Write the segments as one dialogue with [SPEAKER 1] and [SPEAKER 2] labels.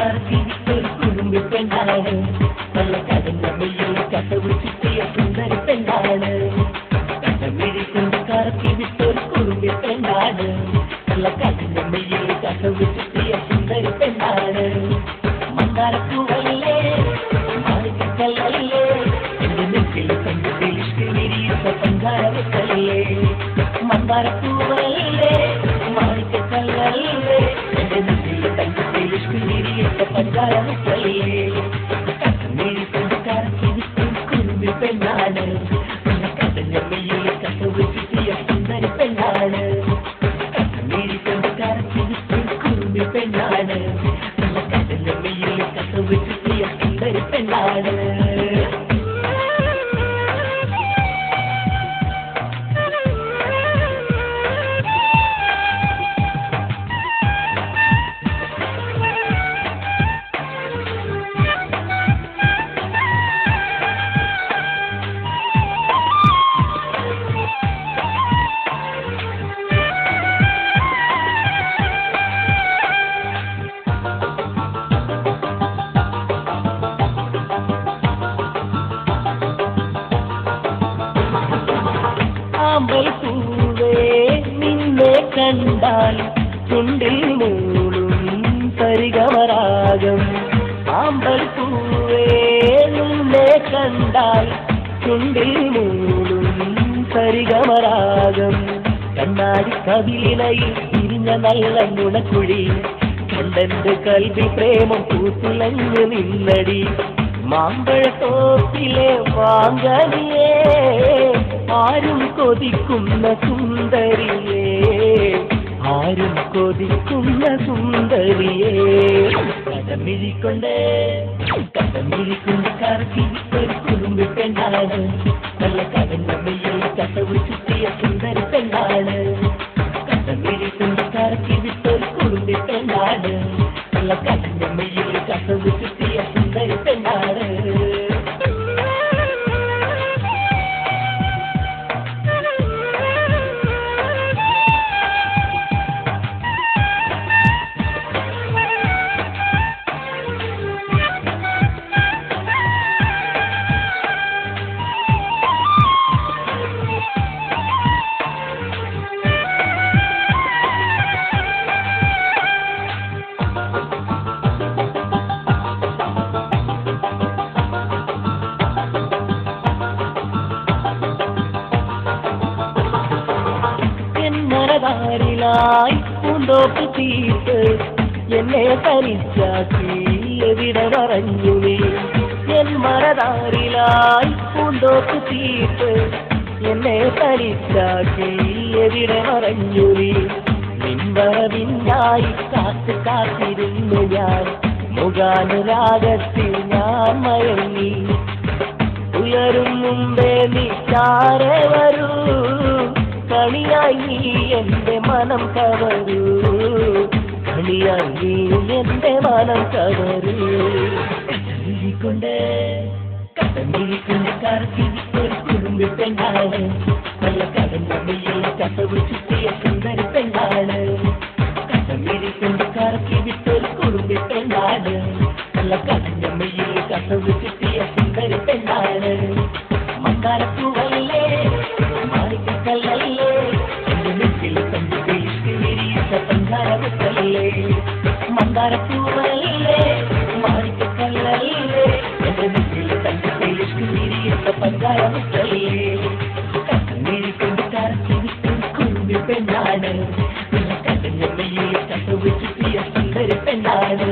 [SPEAKER 1] കറക്കി വിട്ടൊരു കുറുമ്പി പെണ്ണാണ്. നല്ല കടന്ന മെയ്യിൽ കസവ് ചുറ്റിയ സുന്ദരി പെണ്ണാണ്. കടമിഴി കൊണ്ട് കറക്കി വിട്ടൊരു കുറുമ്പി പെണ്ണാണ്. നല്ല കടന്ന മെയ്യിൽ കസവ് ചുറ്റിയ സുന്ദരി പെണ്ണാണ്. മന്ദാരപ്പൂവല്ലേ മാണിക്കക്കല്ലല്ലേ എന്റെ നെറ്റിൽ കണ്ടിൽ വിരിയിച്ച പഞ്ചാരക്കല്ലേ. മന്ദാരപ്പൂവല്ലേ മാണിക്കക്കല്ലല്ലേ എന്റെ നെറ്റിൽ കണ്ടിൽ വിരിയിച്ച പഞ്ചാരക്കല്ലേ. കണ്ണീരി കൊണ്ട് കറക്കി വിട്ടൊരു കുറുമ്പി പെണ്ണാണ്. കടഞ്ഞ മെയ്യിൽ കസവ് ചുറ്റിയ സുന്ദരി പെണ്ണാണ്. കണ്ണീരി കൊണ്ട് കറക്കി വിട്ടൊരു കുറുമ്പി പെണ്ണാണ്. കടഞ്ഞ മെയ്യിൽ കസവ് ചുറ്റിയ സുന്ദരി പെണ്ണാണ്. ആമ്പൽപ്പൂവേ നിന്നെ കണ്ടാൽ ചുണ്ടിൽ മൂളും സരിഗമരാഗം. ആമ്പൽപ്പൂവേ നിന്നെ കണ്ടാൽ ചുണ്ടിൽ മൂളും സരിഗമരാഗം. കണ്ണാടി കവിളിനയിൽ തിരിഞ്ഞ നല്ല നുണക്കുഴി കണ്ടെന്റെ കൽവി പ്രേമം പൂത്തുലഞ്ഞു നിന്നടി. മാമ്പഴത്തോപ്പിലെ വാങ്ങനിയേ ആരും കൊതിക്കുന്ന സുന്ദരിയേ, ആരും കൊതിക്കുന്ന സുന്ദരിയേ. കടമിഴിക്കൊണ്ട് കറക്കി ഒരു കുറുമ്പി പെണ്ണാണ്. നല്ല കടന്ന മെയ്യിൽ കസവ് ചുറ്റിയ സുന്ദരി പെണ്ണാണ്. കടമിഴിക്കൊണ്ട് കറക്കി വിട്ടൊരു കുറുമ്പി പെണ്ണാണ്. നല്ല കടന്ന മെയ്യിൽ കസവ് ചുറ്റിയ സുന്ദരി പെണ്ണാണ്. ായി പൂന്തോപ്പ് തീർത്ത് എന്നെ തനിച്ചാക്കി എവിടെ മറഞ്ഞു നീ. എൻ മരതാരിലായി പൂന്തോപ്പ് തീർത്ത് എന്നെ തനിച്ചാക്കി എവിടെ മറഞ്ഞു നീ. നിൻവരവിനായി കാത്തു കാത്തിരുന്നു ഞാൻ. മുഖാനുരാഗത്തിൽ ഞാൻ മയങ്ങി. ഉയരും മുമ്പേ നീ ചാരെ വരൂ. കണിയായി നീ എന്റെ മനം കവരൂ. കണിയായി നീ എന്റെ മനം കവരൂ. കടമിഴിക്കൊണ്ട് കറക്കി ഒരു കുറുമ്പി പെണ്ണാണ്. നല്ല കടന്ന മെയ്യിൽ കസവ് ചുറ്റിയ സുന്ദരി പെണ്ണാണ്. കടമിഴിക്കൊണ്ട് കറക്കി വിട്ടൊരു കുറുമ്പി പെണ്ണാണ്. നല്ല കടന്ന മെയ്യിൽ കസവ് ചുറ്റിയ സുന്ദരി പെണ്ണാണ്. മന്ദാരപ്പൂവല്ലേ മാണിക്കക്കല്ലല്ലേ എന്റെ നെറ്റിൽ കണ്ടിൽ വിരിയിച്ച പഞ്ചാരക്കല്ലേ. മന്ദാരപ്പൂവല്ലേ മാണിക്കക്കല്ലല്ലേ എന്റെ നെറ്റിൽ കണ്ടിൽ വിരിയിച്ച പഞ്ചാരക്കല്ലേ. കണ്ണീരിക്കൊണ്ട് കറക്കി വിട്ടൊരു കുറുമ്പി പെണ്ണാണ്. കടഞ്ഞ മെയ്യിൽ കസവ് ചുറ്റിയ സുന്ദരി പെണ്ണാണ്.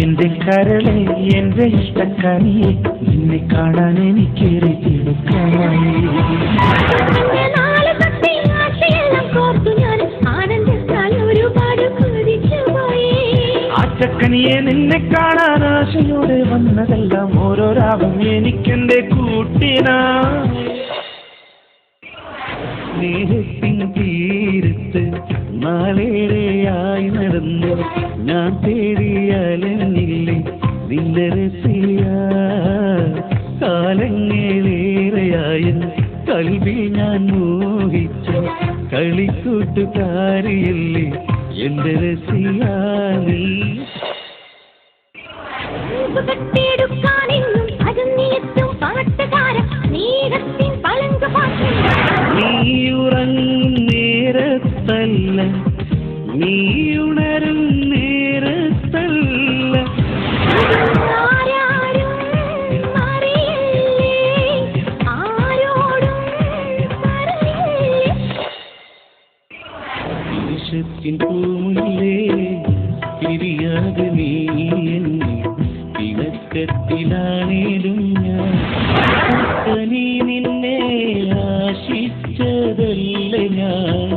[SPEAKER 2] എന്റെ കരളെ എന്റെ ഇഷ്ടക്കനിയെ നിന്നെ കാണാൻ എനിക്കേറെ തിടുക്കമായി. ആറ്റക്കനിയെ നിന്നെ കാണാൻ ആശയോടെ വന്നതെല്ലാം ഓരോ രാവും എനിക്കെന്റെ കൂട്ടിനാ. സ്നേഹത്തിൻ തീരത്ത് നാളേറെയായി നടന്നു ഞാൻ തേടിയാലെന്നില്ലേ നിന്റെ രസിയ. കാലങ്ങളേറെയായ കൽവിൽ ഞാൻ മോഹിച്ച കളിക്കൂട്ടുകാരിയല്ലേ എന്റെ രസിയ നീ. നീ ഉറങ്ങും നേരത്തല്ല നീ ഉണരും നേരത്തല്ല ദേശത്തിൻ പൂമുല്ലേ തിരിയാതെ നീ എന്നെ പിണക്കത്തിലാണേലും ഞാൻ. നീ നിന്നെ ആശിച്ചതല്ല ഞാൻ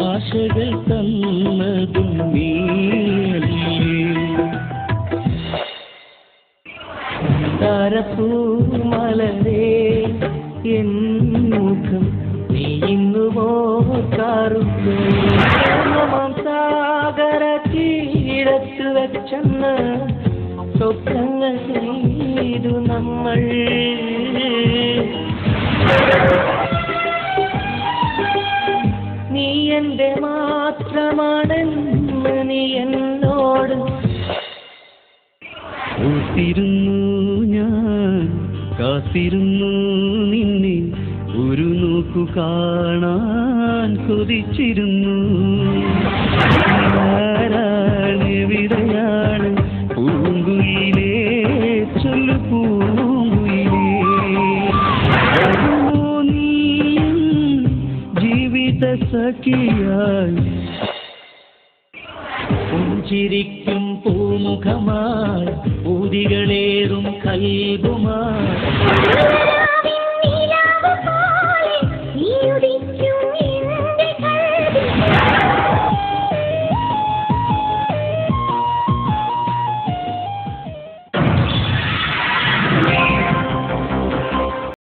[SPEAKER 2] ആശകൾ തന്നതും നീയല്ലേ. താരപ്പൂമലരേ എൻ മുഖം നീ ഇന്നു ഓർക്കാറുണ്ട്. സാഗര തീരത്ത് വെച്ചെന്ന സ്വപ്നങ്ങൾ ചെയ്തു നമ്മൾ. നീ എന്റെ മാത്രമാണെന്ന് നീ എന്നോട് ഓർത്തിരുന്നു ഞാൻ. കാത്തിരുന്നു നിന്നെ ഒരു നോക്കു കാണാൻ കൊതിച്ചിരുന്നു. ആരാണെവിടെയാണ് പൂങ്കുയിലേ ചൊല്ലു പൂങ്കുയിലേ. നീയും ജീവിത സഖിയായി പുഞ്ചിരിക്കും പൂമുഖമായി പൂതികളേറും കൽബുമായി.